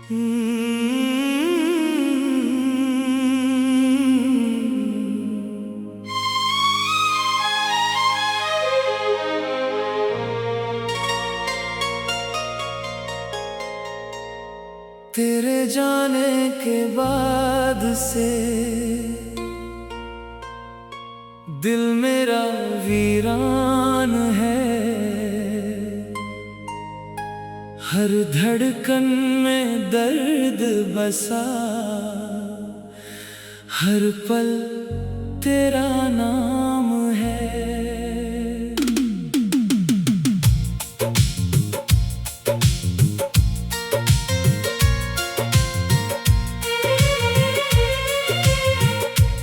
तेरे जाने के बाद से दिल मेरा वीरान है। हर धड़कन में दर्द बसा, हर पल तेरा नाम है।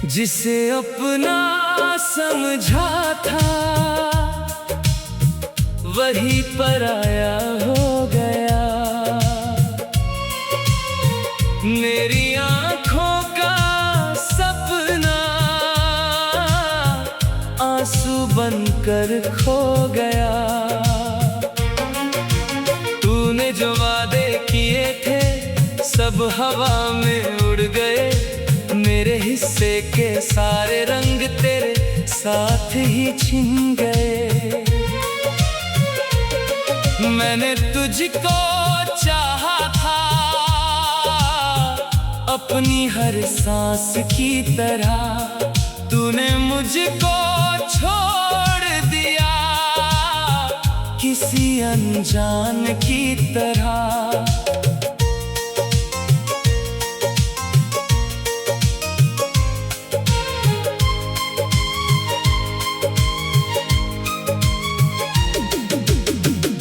जिसे अपना समझा था वही पराया हो गया। मेरी आँखों का सपना आंसू बनकर खो गया। तूने जो वादे किए थे सब हवा में उड़ गए। मेरे हिस्से के सारे रंग तेरे साथ ही छिन गए। मैंने तुझको चाहा था अपनी हर सांस की तरह। तूने मुझको छोड़ दिया किसी अनजान की तरह।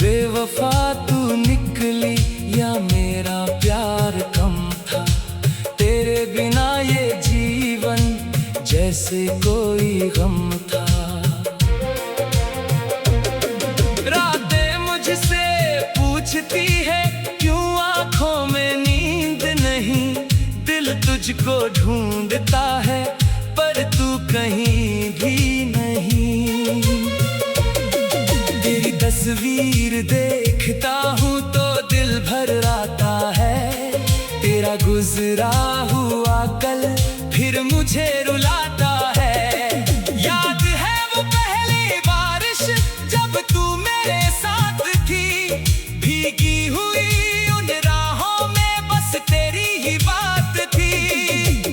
बेवफा तू निकली या मेरा प्यार कम था। तेरे बिना ये जीवन जैसे कोई गम था। रातें मुझसे पूछती है क्यों आँखों में नींद नहीं। दिल तुझको ढूंढता है पर तू कहीं भी नहीं। तेरी तस्वीर देखता हूँ तो दिल भर आता है। तेरा गुजरा हुआ कल फिर मुझे रुलाता है। याद है वो पहली बारिश जब तू मेरे साथ थी। भीगी हुई उन राहों में बस तेरी ही बात थी।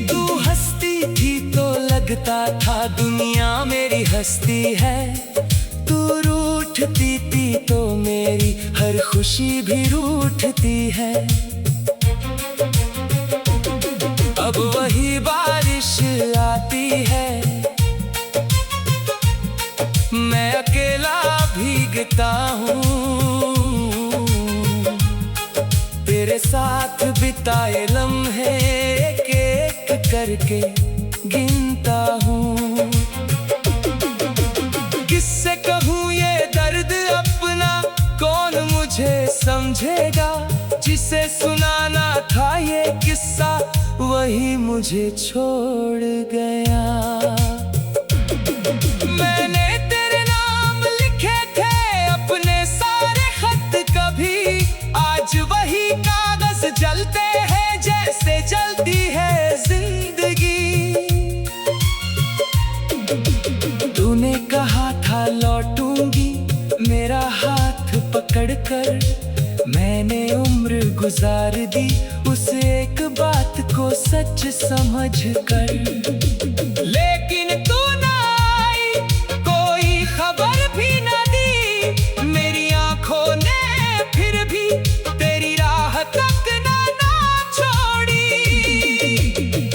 तू हंसती थी तो लगता था दुनिया मेरी हस्ती है। तू रूठती थी तो मेरी हर खुशी भी रूठती है। अब वही बारिश आती है, मैं अकेला भीगता हूँ। तेरे साथ बिताए लम्हे एक एक करके गिनता हूँ। किससे कहूँ ये दर्द अपना कौन मुझे समझेगा। जिसे सुनाना था ये किस्सा वही मुझे छोड़ गया। मैंने तेरे नाम लिखे थे अपने सारे खत कभी। आज वही कागज जलते हैं जैसे जलती है जिंदगी। तूने कहा था लौटूंगी मेरा हाथ पकड़कर। मैंने उम्र गुजार दी उस एक बात को सच समझकर। लेकिन तू ना आई कोई खबर भी ना दी। मेरी आंखों ने फिर भी तेरी राह तक ना छोड़ी।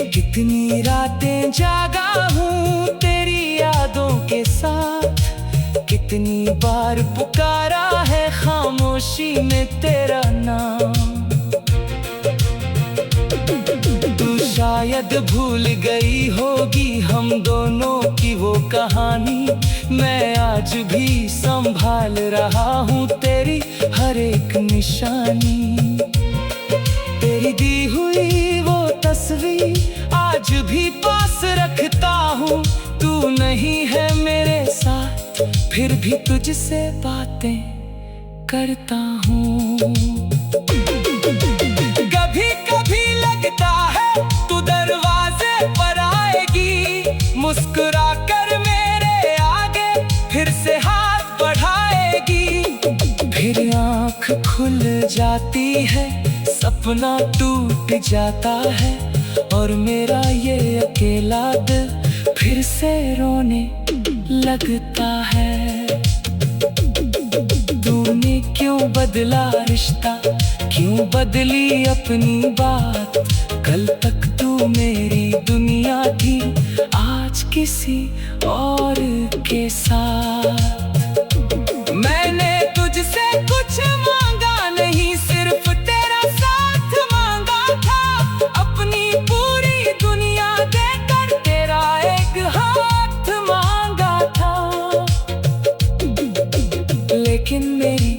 कितनी रातें जागा हूँ तेरी यादों के साथ। कितनी बार पुकारा है खामोशी में तेरा नाम। तू शायद भूल गई होगी हम दोनों की वो कहानी। मैं आज भी संभाल रहा हूँ तेरी हर एक निशानी। तेरी दी हुई वो तस्वीर आज भी पास रखता हूँ। तू नहीं है मेरे साथ फिर भी तुझसे बातें करता हूँ। कभी लगता है तू दरवाजे पर आएगी, मुस्कुरा कर मेरे आगे फिर से हाथ बढ़ाएगी। फिर आँख खुल जाती है, सपना टूट जाता है और मेरा ये अकेला दिल फिर से रोने लगता है। तूने क्यों बदला रिश्ता, क्यों बदली अपनी बात? कल तक तू मेरी दुनिया थी, आज किसी और के साथ। मैंने तुझसे कुछ मांगा नहीं, सिर्फ तेरा साथ मांगा था। अपनी पूरी दुनिया देकर तेरा एक हाथ मांगा था। लेकिन मेरी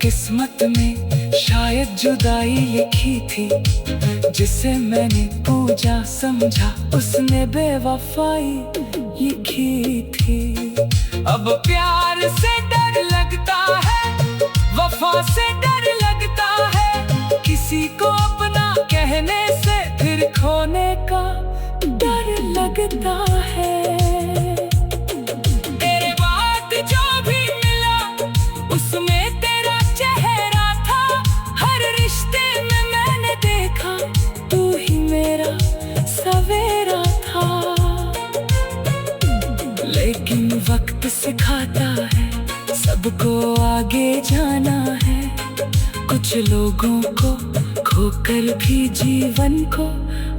किस्मत में शायद जुदाई लिखी थी, जिसे मैंने पूजा समझा उसने बेवफाई लिखी थी। अब प्यार से डर लगता है, वफा से डर लगता है, किसी को अपना कहने से फिर खोने का डर लगता है। तेरे बाद जो भी मिला उसमें तेरा चेहरा था, हर रिश्ते में मैंने देखा तू ही मेरा सवेरा था। लेकिन वक्त सिखाता है सबको आगे जाना है, कुछ लोगों को खोकर भी जीवन को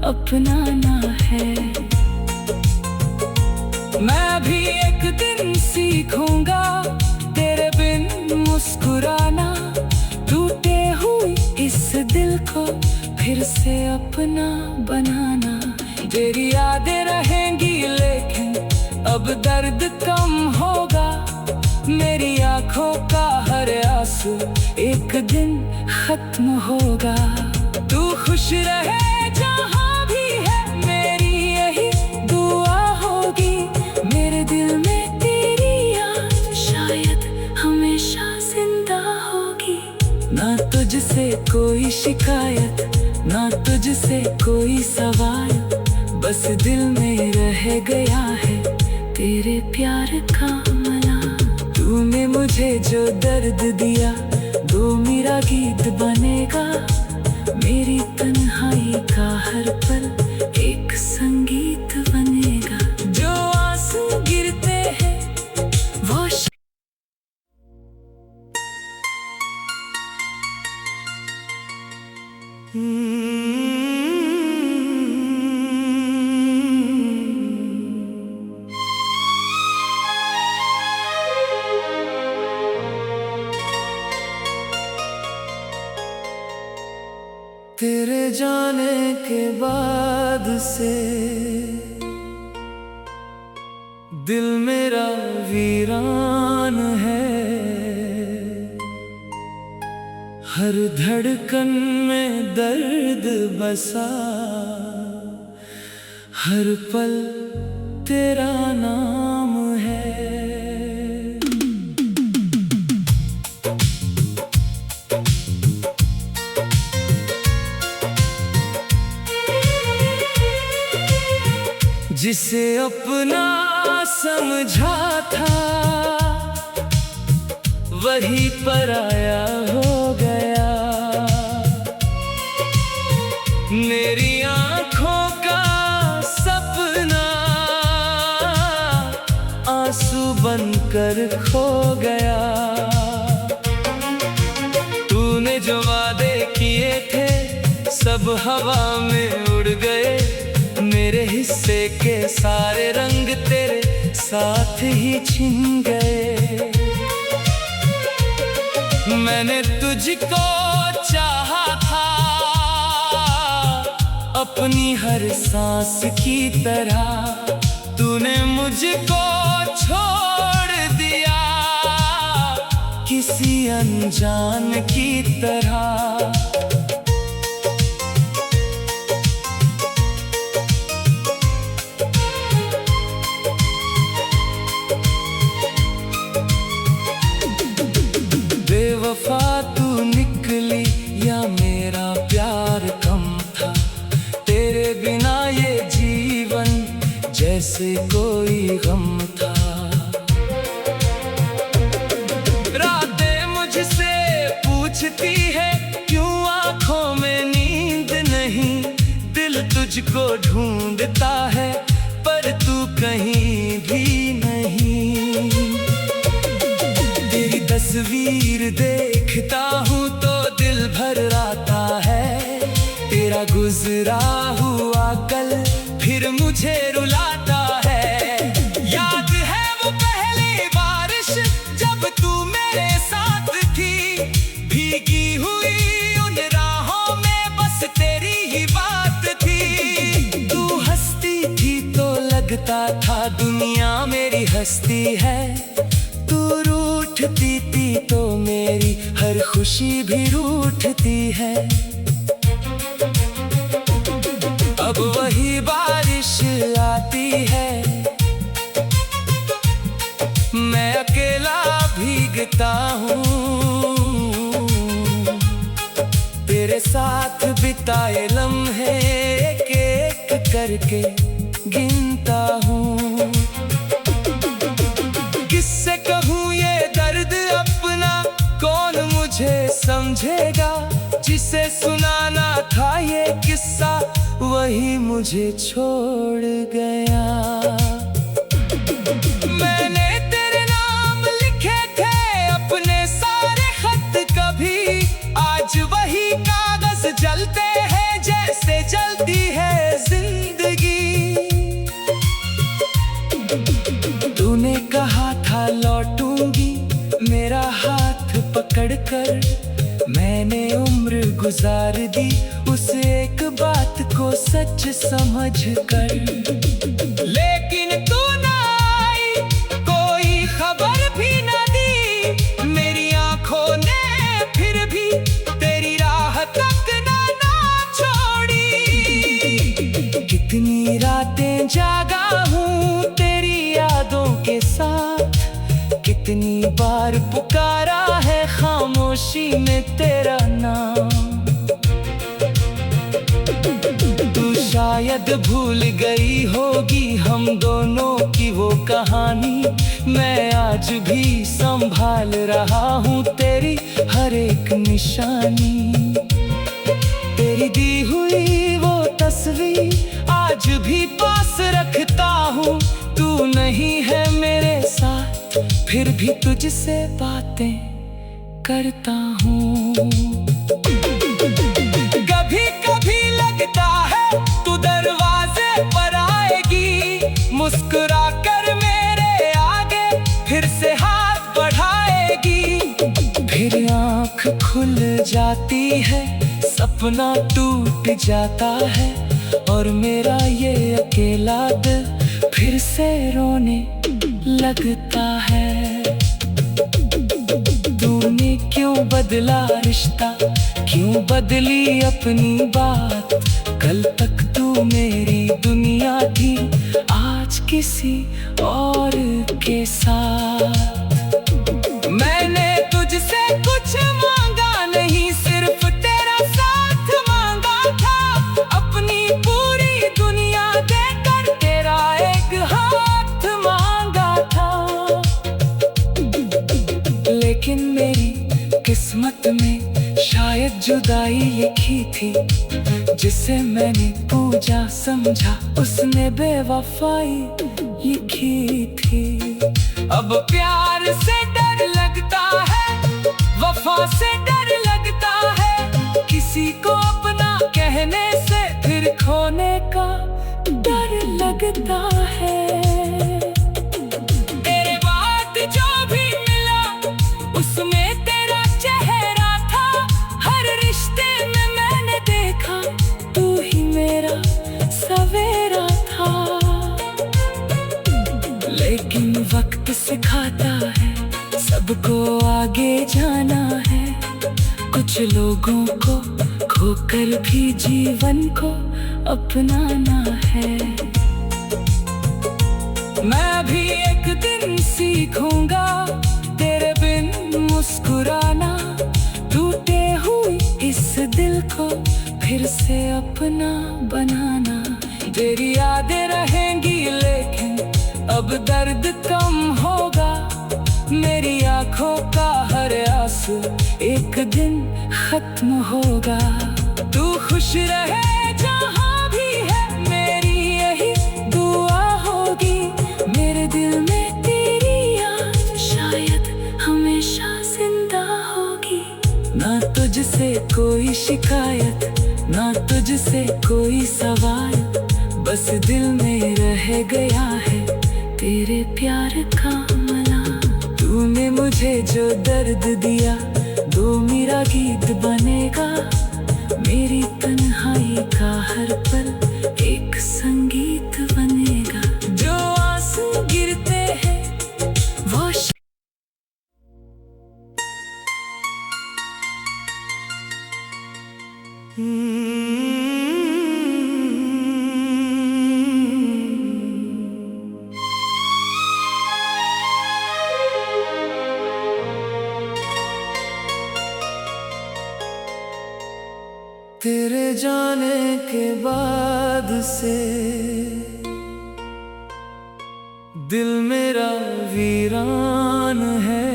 अपनाना है। मैं भी एक दिन सीखूंगा तेरे बिन मुस्कुराना, टूटे हुए इस दिल को फिर से अपना बनाना। तेरी यादें रहेंगी लेकिन अब दर्द कम होगा, मेरी आंखों का हर आंसू एक दिन खत्म होगा। तू खुश रहे जहाँ भी है, मेरी यही दुआ होगी। मेरे दिल में तेरी याद शायद हमेशा जिंदा होगी। ना तुझसे कोई शिकायत, ना तुझसे कोई सवाल, बस दिल में रह गया है तेरे प्यार का मला। तूने मुझे जो दर्द दिया वो मेरा गीत बनेगा, मेरी तन्हाई का हर पल एक संगीत बनेगा। जो आंसू गिरते हैं वो तेरे जाने के बाद से दिल मेरा वीरान है। हर धड़कन में दर्द बसा, हर पल तेरा नाम है। जिसे अपना समझा था वही पराया हो गया। मेरी आंखों का सपना आंसू बनकर खो गया। तूने जो वादे किए थे सब हवा में उड़ गए, मेरे हिस्से के सारे रंग तेरे साथ ही छिन गए। मैंने तुझको चाहा था अपनी हर सांस की तरह, तूने मुझको छोड़ दिया किसी अनजान की तरह। बेवफा तू निकली या मेरा प्यार कम था, जैसे कोई गम था। रातें मुझसे पूछती है क्यों आंखों में नींद नहीं। दिल तुझको ढूंढता है पर तू कहीं भी नहीं। तेरी तस्वीर देखता हूँ तो दिल भर आता है। तेरा गुजरा हुआ कल फिर मुझे रुलाता है। याद है वो पहली बारिश जब तू मेरे साथ थी। भीगी हुई उन राहों में बस तेरी ही बात थी। तू हंसती थी तो लगता था दुनिया मेरी हस्ती है। तू रूठती थी तो मेरी हर खुशी भी रूठती है। अब वही बारिश आती है, मैं अकेला भीगता हूँ। तेरे साथ बिताए लम्हे एक एक करके गिनता हूँ। किससे कहूँ ये दर्द अपना, कौन मुझे समझेगा। जिसे सुनाना था ये किस्सा वही मुझे छोड़ गया। मैंने तेरे नाम लिखे थे अपने सारे खत कभी। आज वही कागज जलते हैं जैसे जलती है जिंदगी। तूने कहा था लौटूंगी मेरा हाथ पकड़कर। मैंने उम्र गुजार दी उस एक बात को सच समझ कर। लेकिन तू ना आई, कोई खबर भी ना दी। मेरी आंखों ने फिर भी तेरी राह तक ना छोड़ी। कितनी रातें जागा हूँ तेरी यादों के साथ। कितनी बार पुकारा है खामोशी में तेरा नाम। तू शायद भूल गई होगी हम दोनों की वो कहानी। मैं आज भी संभाल रहा हूँ तेरी हर एक निशानी। तेरी दी हुई वो तस्वीर आज भी पास रखता हूँ। तू नहीं है मेरे साथ फिर भी तुझसे बातें करता हूँ। कभी कभी लगता है तू दरवाजे पर आएगी। मुस्कुरा कर मेरे आगे फिर से हाथ बढ़ाएगी। फिर आँख खुल जाती है, सपना टूट जाता है। और मेरा ये अकेला दिल फिर से रोने लगता है। तूने क्यों बदला रिश्ता, क्यों बदली अपनी बात। कल तक तू मेरी दुनिया थी, आज किसी और के साथ। मैंने तुझसे कुछ मांगा नहीं, सिर्फ तेरा साथ मांगा था। अपनी पूरी दुनिया देकर तेरा एक हाथ मांगा था। लेकिन मेरी किस्मत में शायद जुदाई लिखी थी। जिसे मैंने पूजा समझा उसने बेवफाई लिखी थी। अब प्यार से डर लगता है, वफा से डर लगता है। किसी को अपना कहने से फिर खोने का डर लगता है। तेरे बाद जो भी मिला उसमें तेरा चेहरा था। हर रिश्ते में मैंने देखा तू ही मेरा सवेरा था। लेकिन वक्त सिखाता है सबको आगे जाना है। कुछ लोगों को खोकर भी जीवन को अपनाना है। मैं भी एक दिन सीखूंगा तेरे बिन मुस्कुराना। टूटे हुए इस दिल को फिर से अपना बनाना। तेरी यादें रहेंगी लेकिन अब दर्द कम होगा। मेरी आंखों का हर आंसू एक दिन खत्म होगा। तू खुश रहे जहाँ भी है, मेरी यही दुआ होगी। मेरे दिल में तेरी याद शायद हमेशा जिंदा होगी। ना तुझसे कोई शिकायत, ना तुझसे कोई सवाल, बस दिल में रह गया है तेरे प्यार का मला। तूने मुझे जो दर्द दिया वो मेरा गीत बनेगा। मेरी तन्हाई का हर पल एक संगीत बनेगा। जो आंसू गिरते हैं वो तेरे जाने के बाद से दिल मेरा वीरान है।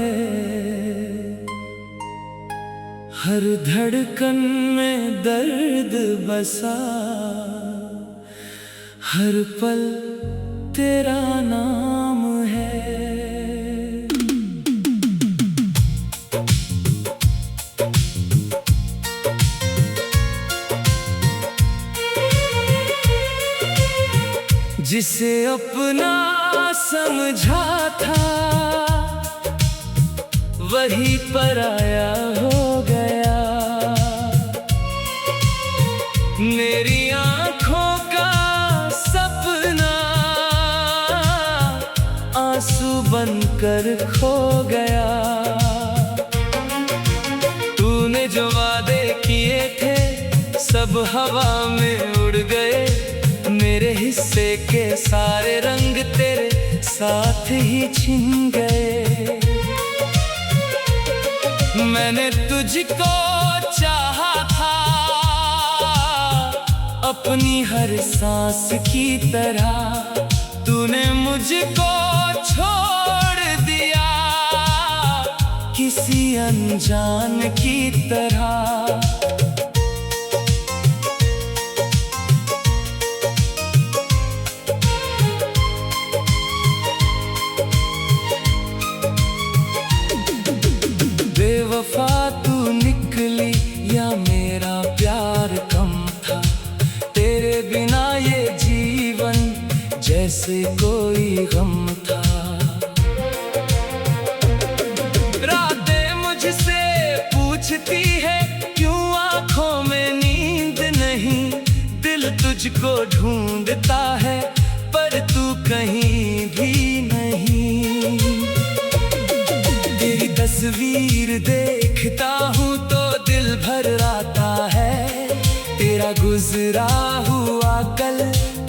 हर धड़कन में दर्द बसा, हर पल तेरा नाम है। जिसे अपना समझा था वही पराया हो गया। मेरी आंखों का सपना आंसू बनकर खो गया। तूने जो वादे किए थे सब हवा में उड़ गए। मेरे हिस्से के सारे रंग तेरे साथ ही छिन गए। मैंने तुझको चाहा था अपनी हर सांस की तरह। तूने मुझको छोड़ दिया किसी अनजान की तरह। बेवफा तू निकली या मेरा प्यार कम था। तेरे बिना ये जीवन जैसे कोई गम था। रातें मुझसे पूछती है क्यों आंखों में नींद नहीं। दिल तुझको ढूंढता है पर तू कहीं भी नहीं। तेरी तस्वीर देखता हूँ तो दिल भर आता है। तेरा गुजरा हुआ कल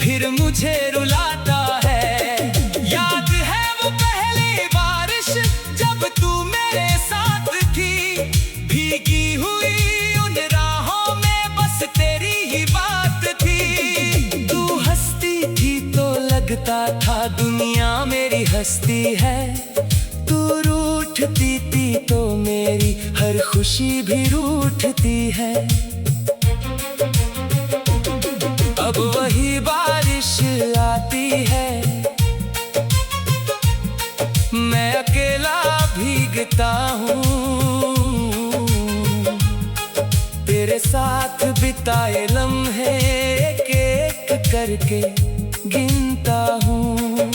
फिर मुझे रुलाता है। याद है वो पहली बारिश जब तू मेरे साथ थी। भीगी हुई उन राहों में बस तेरी ही बात थी। तू हंसती थी तो लगता था दुनिया मेरी हस्ती है। तू रूठती थी तो मेरी हर खुशी भी रूठती है। अब वही बारिश आती है, मैं अकेला भीगता हूँ। तेरे साथ बिताए लम्हे एक एक करके गिनता हूँ।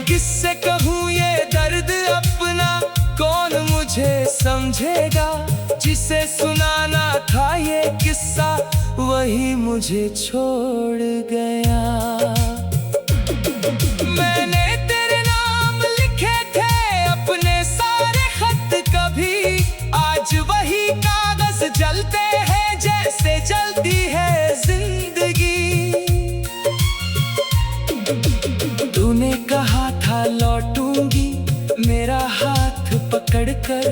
किससे कहूँ ये दर्द अपना, कौन मुझे समझेगा। जिसे सुनाना था ये किस्सा वही मुझे छोड़ गया। मैंने तेरे नाम लिखे थे अपने सारे खत कभी। आज वही कागज जलते हैं जैसे जलती है जिंदगी। तूने कहा था लौटूंगी मेरा हाथ पकड़कर।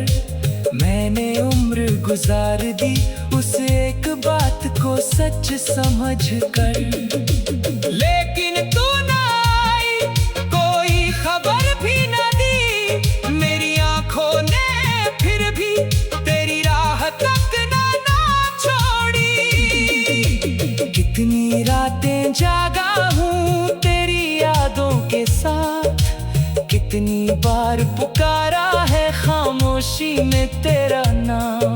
मैंने उम्र गुजार दी उस एक बात को सच समझ कर, लेकिन तू ना आई, कोई खबर भी ना दी। मेरी आंखों ने फिर भी तेरी राह तक ना छोड़ी। कितनी रातें जागा हूँ तेरी यादों के साथ, कितनी बार पुकारा है खामोशी में तेरा नाम।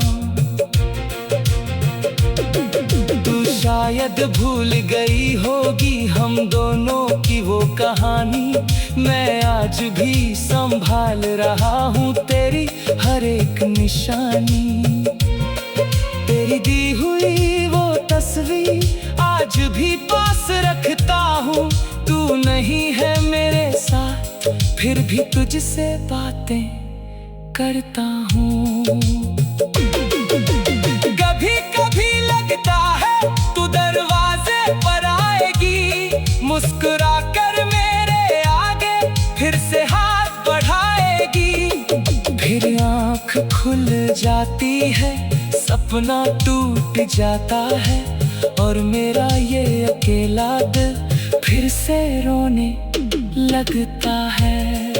तू शायद भूल गई होगी हम दोनों की वो कहानी, मैं आज भी संभाल रहा हूँ तेरी हर एक निशानी। तेरी दी हुई वो तस्वीर आज भी पास रखता हूँ। तू नहीं है मेरे साथ फिर भी तुझसे बातें करता हूँ। कभी कभी लगता है तू दरवाजे पर आएगी, मुस्कुरा कर मेरे आगे फिर से हाथ बढ़ाएगी। फिर आँख खुल जाती है, सपना टूट जाता है और मेरा ये अकेला दिल फिर से रोने लगता है।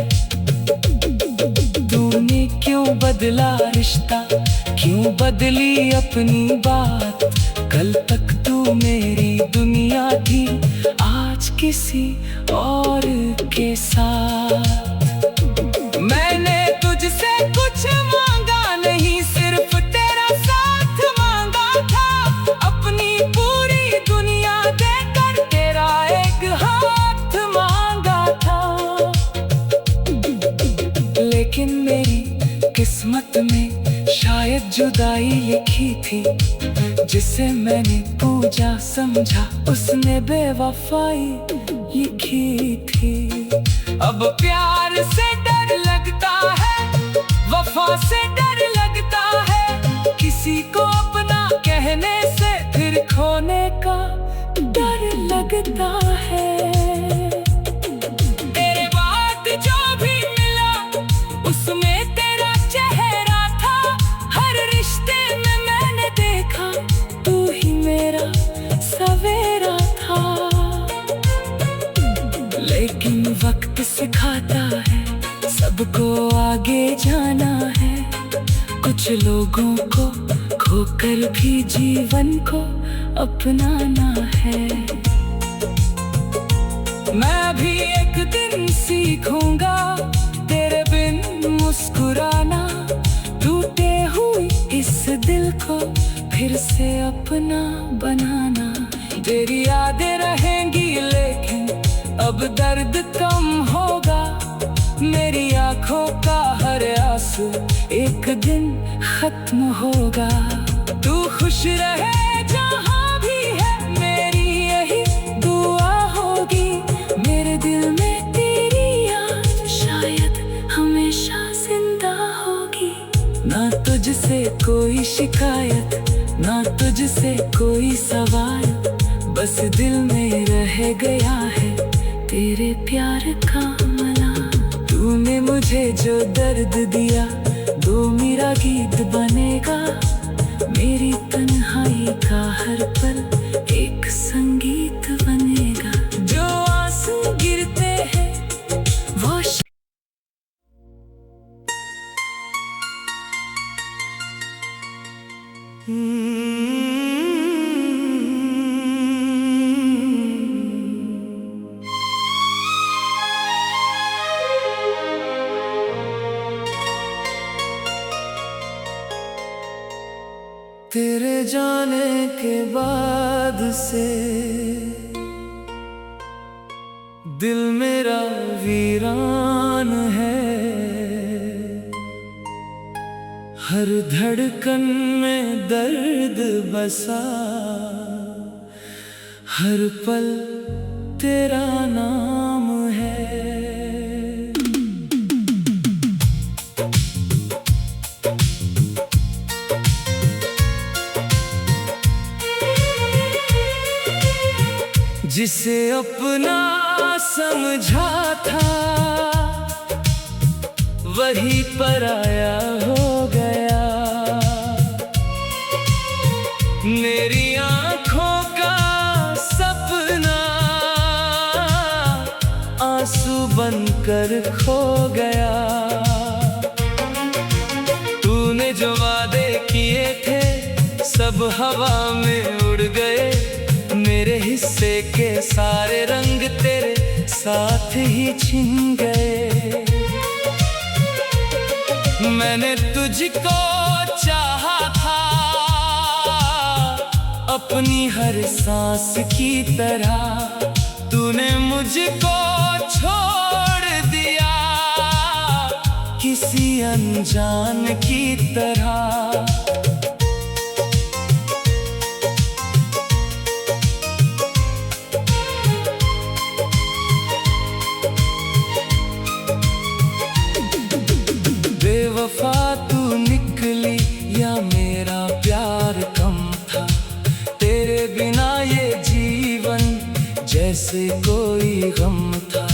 तूने क्यों बदला रिश्ता, क्यों बदली अपनी बात। कल तक तू मेरी दुनिया थी, आज किसी और के साथ। मैंने तुझसे कुछ मांगा नहीं, सिर्फ तेरा साथ मांगा था। अपनी पूरी दुनिया देकर तेरा एक हाथ मांगा था। लेकिन मेरी किस्मत में शायद जुदाई लिखी थी, जिसे मैंने पूजा समझा उसने बेवफाई लिखी थी। अब प्यार से डर लगता है, वफा से डर लगता है, किसी को अपना कहने से फिर खोने का डर लगता है। तेरे बाद जो भी मिला उसमें तेरा चेहरा था, हर रिश्ते में मैंने देखा तू ही मेरा सवेरा था। लेकिन वक्त सिखाता है सबको आगे जाना है, कुछ लोगों को खोकर भी जीवन को अपनाना है। मैं भी एक दिन सीखूंगा तेरे बिन मुस्कुराना, टूटे हुई इस दिल को फिर से अपना बनाना। तेरी यादें रहेंगी लेकिन अब दर्द कम होगा, मेरी आंखों का हर आंसू एक दिन खत्म होगा। तू खुश रहे जहाँ भी है, मेरी यही दुआ होगी। मेरे दिल में तेरी याद शायद हमेशा जिंदा होगी। ना तुझसे कोई शिकायत, ना तुझसे कोई सवाल, बस दिल में रह गया है तेरे प्यार का मला। तूने मुझे जो दर्द दिया वो मेरा गीत बनेगा, मेरी तन्हाई का हर पल एक संगीत बनेगा। जो आंसू गिरते हैं वो तेरे जाने के बाद से दिल मेरा वीरान है। हर धड़कन में दर्द बसा, हर पल तेरा नाम है। जिसे अपना समझा था वही पराया हो गया। हवा में उड़ गए, मेरे हिस्से के सारे रंग तेरे साथ ही छिन गए। मैंने तुझको चाहा था अपनी हर सांस की तरह, तूने मुझको छोड़ दिया किसी अनजान की तरह। बेवफा तू निकली या मेरा प्यार कम था, तेरे बिना ये जीवन जैसे कोई गम था।